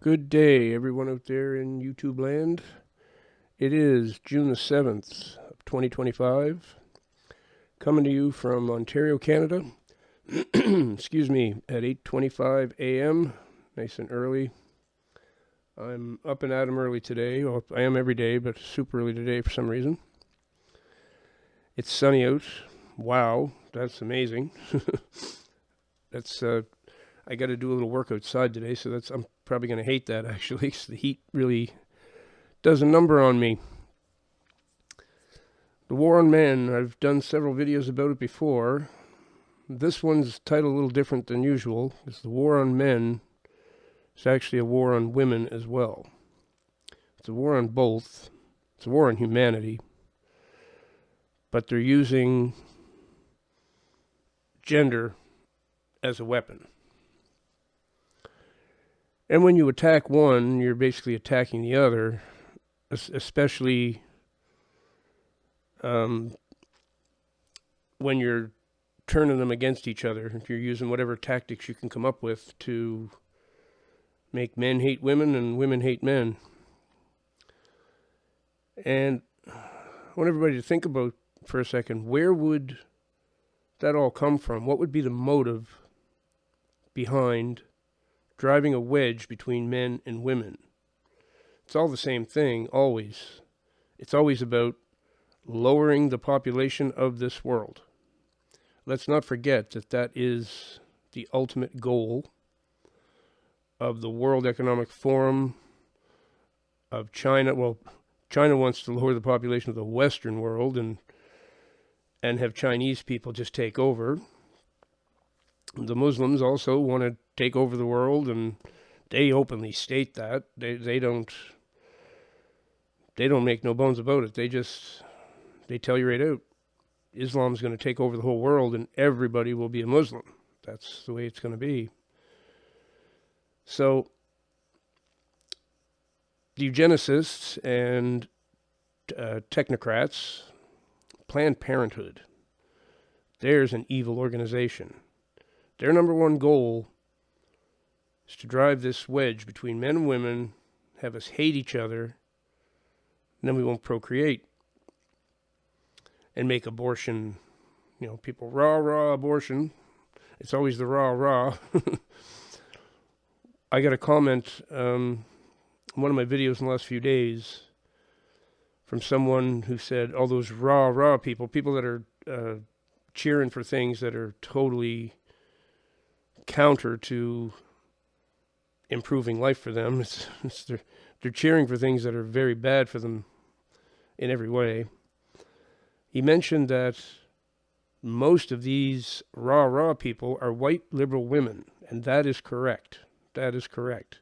Good day, everyone out there in YouTube land. It is June the 7th of 2025, coming to you from Ontario, Canada. Excuse me, at 8:25 a.m., nice and early. I'm up and at 'em early today. Well, I am every day, but super early today for some reason. It's sunny out. Wow, that's amazing. I got to do a little work outside today, so I'm probably going to hate that actually, because the heat really does a number on me. The War on Men, I've done several videos about it before. This one's titled a little different than usual. It's the War on Men. It's actually a war on women as well. It's a war on both. It's a war on humanity. But they're using gender as a weapon. And when you attack one, you're basically attacking the other, especially when you're turning them against each other. If you're using whatever tactics you can come up with to make men hate women and women hate men. And I want everybody to think about for a second, where would that all come from? What would be the motive behind driving a wedge between men and women? It's all the same thing, always. It's always about lowering the population of this world. Let's not forget that that is the ultimate goal of the World Economic Forum, of China. Well, China wants to lower the population of the Western world and have Chinese people just take over. The Muslims also want to take over the world, and they openly state that. They don't make no bones about it. They tell you right out, Islam's going to take over the whole world and everybody will be a Muslim. That's the way it's going to be. So the eugenicists and technocrats, Planned Parenthood, there's an evil organization. Their number one goal is to drive this wedge between men and women, have us hate each other, and then we won't procreate. And make abortion, people rah abortion. It's always the rah. I got a comment in one of my videos in the last few days from someone who said, all those rah people that are cheering for things that are totally counter to improving life for them. They're cheering for things that are very bad for them in every way. He mentioned that most of these rah people are white liberal women, and that is correct. That is correct.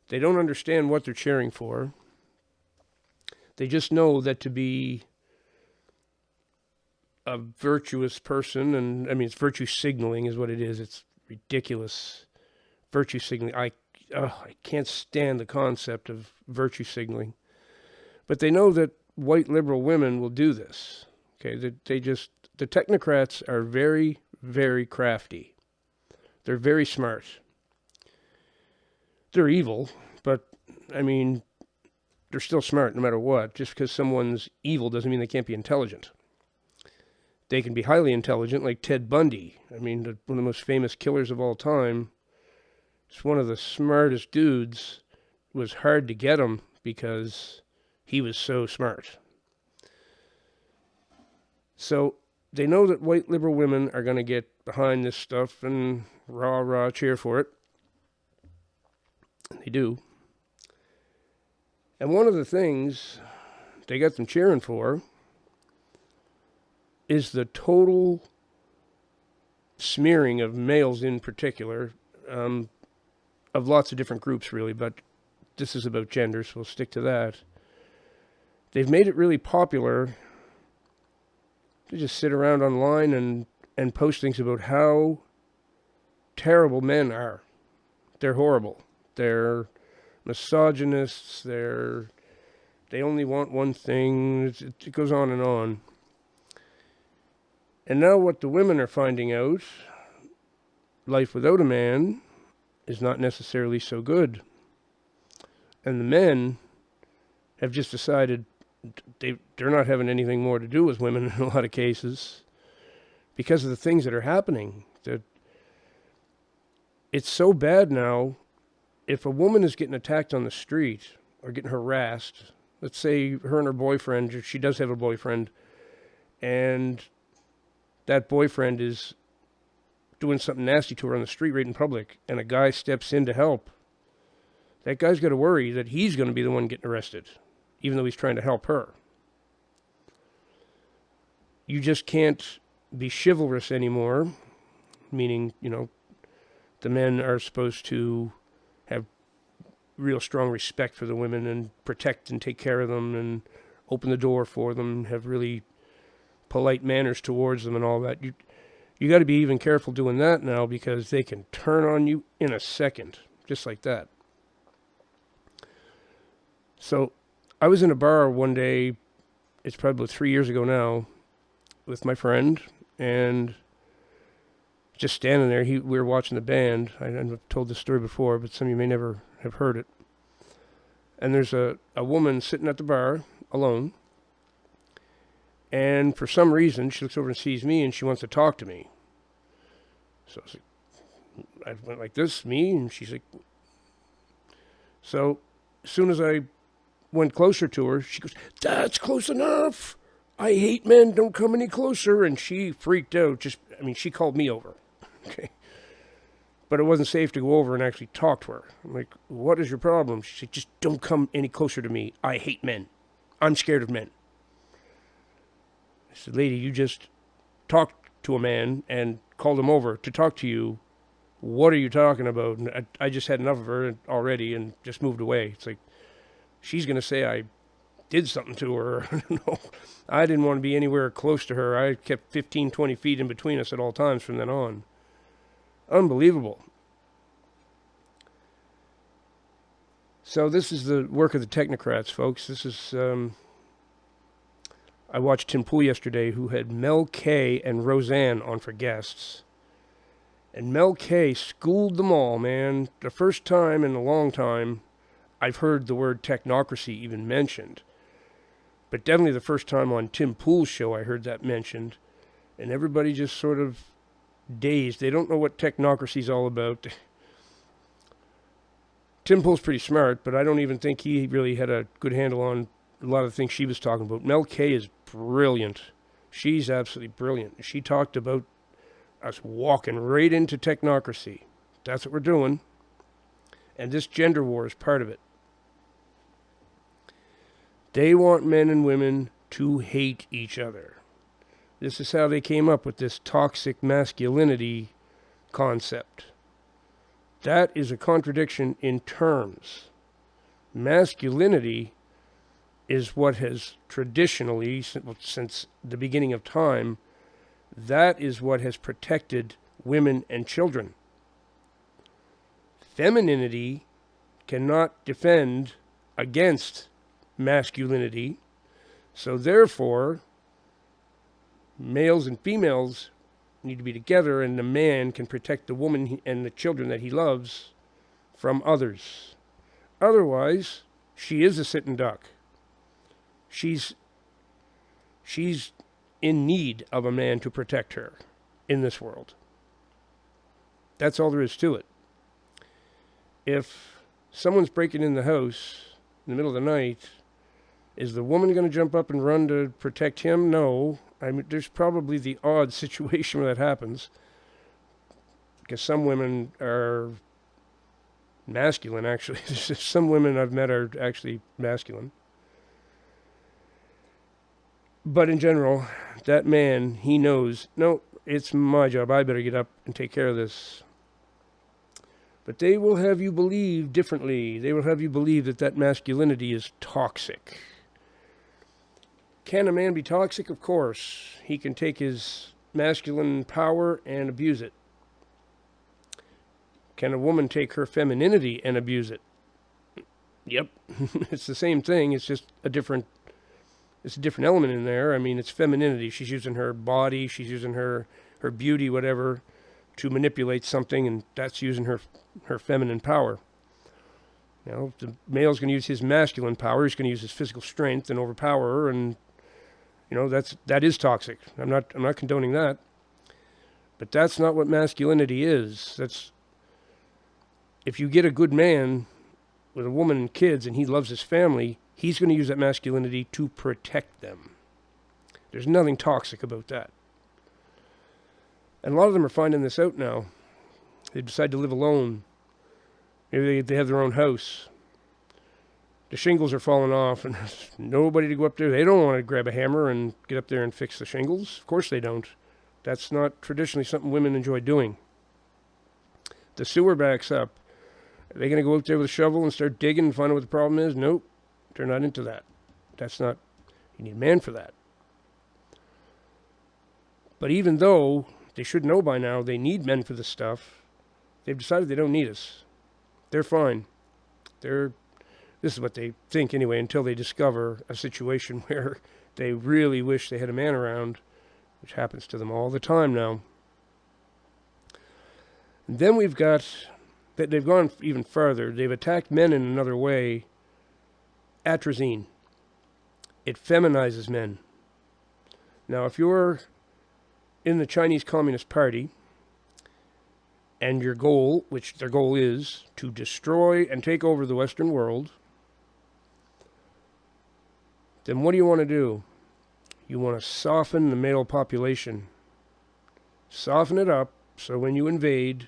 They don't understand what they're cheering for. They just know that to be a virtuous person, and I mean, it's virtue signaling is what it is. It's ridiculous virtue signaling. I can't stand the concept of virtue signaling. But they know that white liberal women will do this. Okay, the technocrats are very, very crafty. They're very smart. They're evil, but I mean, they're still smart no matter what. Just because someone's evil doesn't mean they can't be intelligent. They can be highly intelligent, like Ted Bundy. I mean, one of the most famous killers of all time. It's one of the smartest dudes. It was hard to get him because he was so smart. So they know that white liberal women are going to get behind this stuff and rah cheer for it. And they do. And one of the things they got them cheering for is the total smearing of males in particular, of lots of different groups really, but this is about gender, so we'll stick to that. They've made it really popular to just sit around online and post things about how terrible men are. They're horrible. They're misogynists. They only want one thing. It goes on and on. And now what the women are finding out, life without a man is not necessarily so good. And the men have just decided they're not having anything more to do with women in a lot of cases because of the things that are happening. That it's so bad now. If a woman is getting attacked on the street or getting harassed, let's say her and her boyfriend, if she does have a boyfriend, and that boyfriend is doing something nasty to her on the street right in public, and a guy steps in to help, that guy's got to worry that he's going to be the one getting arrested, even though he's trying to help her. You just can't be chivalrous anymore, meaning, the men are supposed to have real strong respect for the women and protect and take care of them and open the door for them, have really polite manners towards them and all that. You got to be even careful doing that now because they can turn on you in a second, just like that. So I was in a bar one day, it's probably 3 years ago now, with my friend, and just standing there, we were watching the band. I've told this story before, but some of you may never have heard it. And there's a woman sitting at the bar alone, and for some reason, she looks over and sees me, and she wants to talk to me. So I went like this, me, and she's like... So as soon as I went closer to her, she goes, "That's close enough. I hate men. Don't come any closer." And she freaked out. She called me over. Okay. But it wasn't safe to go over and actually talk to her. I'm like, "What is your problem?" She said, "Just don't come any closer to me. I hate men. I'm scared of men." I said, "Lady, you just talked to a man and called him over to talk to you. What are you talking about?" And I just had enough of her already and just moved away. It's like, she's going to say I did something to her. No, I didn't want to be anywhere close to her. I kept 15, 20 feet in between us at all times from then on. Unbelievable. So this is the work of the technocrats, folks. This is... I watched Tim Pool yesterday, who had Mel K and Roseanne on for guests. And Mel K schooled them all, man. The first time in a long time I've heard the word technocracy even mentioned. But definitely the first time on Tim Pool's show I heard that mentioned. And everybody just sort of dazed. They don't know what technocracy's all about. Tim Pool's pretty smart, but I don't even think he really had a good handle on a lot of the things she was talking about. Mel K is brilliant. She's absolutely brilliant. She talked about us walking right into technocracy. That's what we're doing. And this gender war is part of it. They want men and women to hate each other. This is how they came up with this toxic masculinity concept. That is a contradiction in terms. Masculinity is what has traditionally, since the beginning of time, that is what has protected women and children. Femininity cannot defend against masculinity, so therefore, males and females need to be together, and the man can protect the woman and the children that he loves from others. Otherwise, she is a sitting duck. She's in need of a man to protect her in this world. That's all there is to it. If someone's breaking in the house in the middle of the night, is the woman going to jump up and run to protect him? No. I mean, there's probably the odd situation where that happens, because some women are masculine, actually. Some women I've met are actually masculine. But in general, that man, he knows, no, it's my job. I better get up and take care of this. But they will have you believe differently. They will have you believe that masculinity is toxic. Can a man be toxic? Of course. He can take his masculine power and abuse it. Can a woman take her femininity and abuse it? Yep. It's the same thing. It's just a different element in there. I mean, it's femininity. She's using her body. She's using her beauty, whatever, to manipulate something, and that's using her feminine power. You know, the male's going to use his masculine power. He's going to use his physical strength and overpower her, and that is toxic. I'm not condoning that. But that's not what masculinity is. If you get a good man with a woman and kids and he loves his family, he's going to use that masculinity to protect them. There's nothing toxic about that. And a lot of them are finding this out now. They decide to live alone. Maybe they have their own house. The shingles are falling off and there's nobody to go up there. They don't want to grab a hammer and get up there and fix the shingles. Of course they don't. That's not traditionally something women enjoy doing. The sewer backs up. Are they going to go out there with a shovel and start digging and find out what the problem is? Nope. They're not into that. You need a man for that. But even though they should know by now they need men for this stuff, they've decided they don't need us. They're fine. This is what they think anyway, until they discover a situation where they really wish they had a man around, which happens to them all the time now. And then we've got that they've gone even further. They've attacked men in another way. Atrazine. It feminizes men. Now, if you're in the Chinese Communist Party, and your goal, which their goal is, to destroy and take over the Western world, then what do you want to do? You want to soften the male population. Soften it up so when you invade,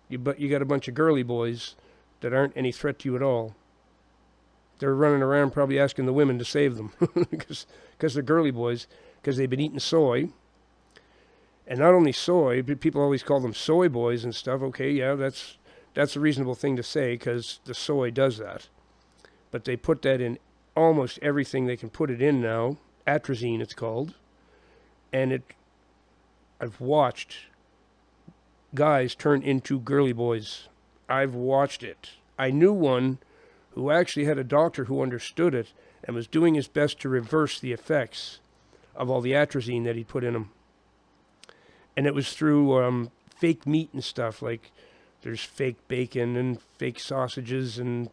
you got a bunch of girly boys that aren't any threat to you at all. They're running around probably asking the women to save them because they're girly boys, because they've been eating soy. And not only soy, but people always call them soy boys and stuff. Okay, yeah, that's a reasonable thing to say because the soy does that. But they put that in almost everything they can put it in now. Atrazine, it's called. And I've watched guys turn into girly boys. I've watched it. I knew one who actually had a doctor who understood it and was doing his best to reverse the effects of all the atrazine that he put in him. And it was through fake meat and stuff, like there's fake bacon and fake sausages and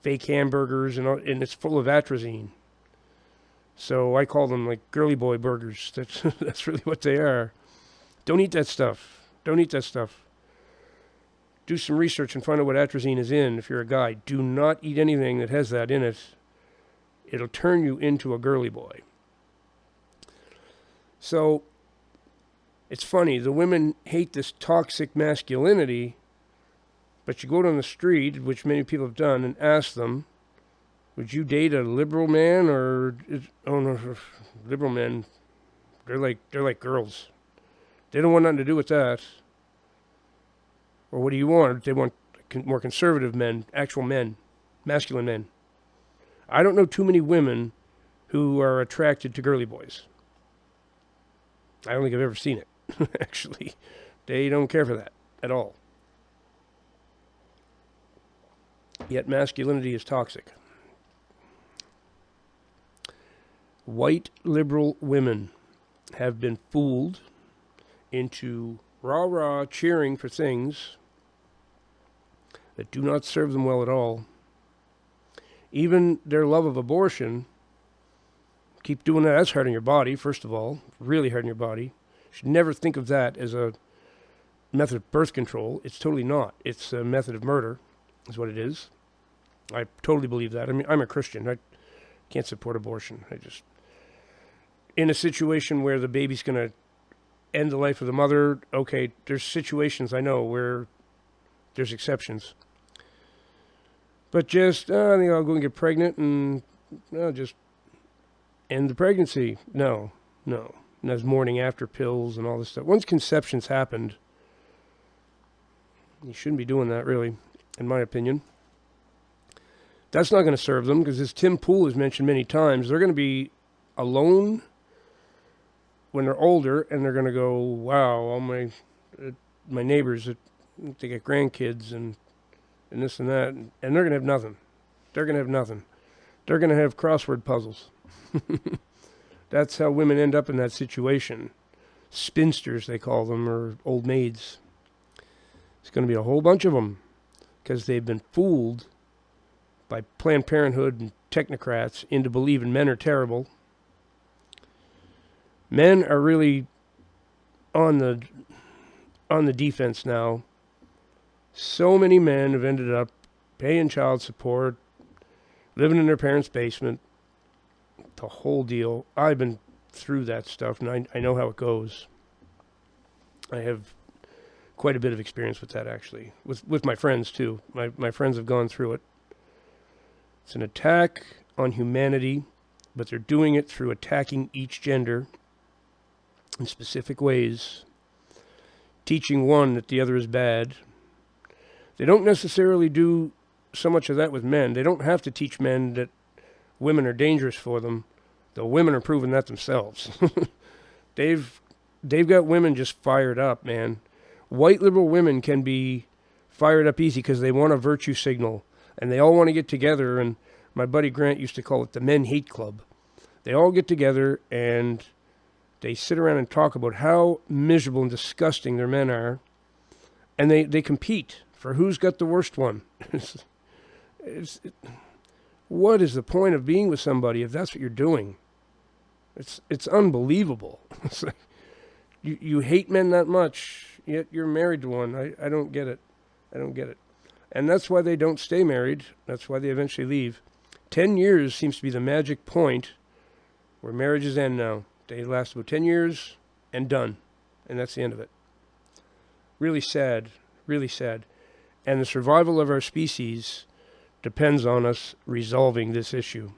fake hamburgers, and it's full of atrazine. So I call them like girly boy burgers. That's really what they are. Don't eat that stuff. Don't eat that stuff. Do some research and find out what atrazine is in if you're a guy. Do not eat anything that has that in it. It'll turn you into a girly boy. So it's funny, the women hate this toxic masculinity, but you go down the street, which many people have done, and ask them, would you date a liberal man liberal men, they're like girls. They don't want nothing to do with that. Or what do you want? They want more conservative men, actual men, masculine men. I don't know too many women who are attracted to girly boys. I don't think I've ever seen it. Actually, they don't care for that at all. Yet masculinity is toxic. White liberal women have been fooled into rah-rah cheering for things that do not serve them well at all. Even their love of abortion, keep doing that. That's hurting your body, first of all. Really hurting your body. You should never think of that as a method of birth control. It's totally not. It's a method of murder, is what it is. I totally believe that. I mean, I'm a Christian. I can't support abortion. In a situation where the baby's going to end the life of the mother, okay, there's situations I know where there's exceptions. But just, I think I'll go and get pregnant and just end the pregnancy. No. And there's morning after pills and all this stuff. Once conception's happened, you shouldn't be doing that, really, in my opinion. That's not going to serve them, because as Tim Pool has mentioned many times, they're going to be alone when they're older, and they're going to go, wow, all my neighbors, they get grandkids and this and that, and they're going to have nothing. They're going to have nothing. They're going to have crossword puzzles. That's how women end up in that situation. Spinsters, they call them, or old maids. It's going to be a whole bunch of them, because they've been fooled by Planned Parenthood and technocrats into believing men are terrible. Men are really on the defense now. So many men have ended up paying child support, living in their parents' basement, the whole deal. I've been through that stuff, and I know how it goes. I have quite a bit of experience with that, actually, with my friends, too. My friends have gone through it. It's an attack on humanity, but they're doing it through attacking each gender in specific ways, teaching one that the other is bad. They don't necessarily do so much of that with men. They don't have to teach men that women are dangerous for them, though women are proving that themselves. They've got women just fired up, man. White liberal women can be fired up easy because they want a virtue signal, and they all want to get together, and my buddy Grant used to call it the Men Hate Club. They all get together, and they sit around and talk about how miserable and disgusting their men are, and they compete for who's got the worst one. What is the point of being with somebody if that's what you're doing? It's unbelievable. It's like, you hate men that much, yet you're married to one. I don't get it. I don't get it. And that's why they don't stay married. That's why they eventually leave. 10 years seems to be the magic point where marriages end now. They last about 10 years and done. And that's the end of it. Really sad. Really sad. And the survival of our species depends on us resolving this issue.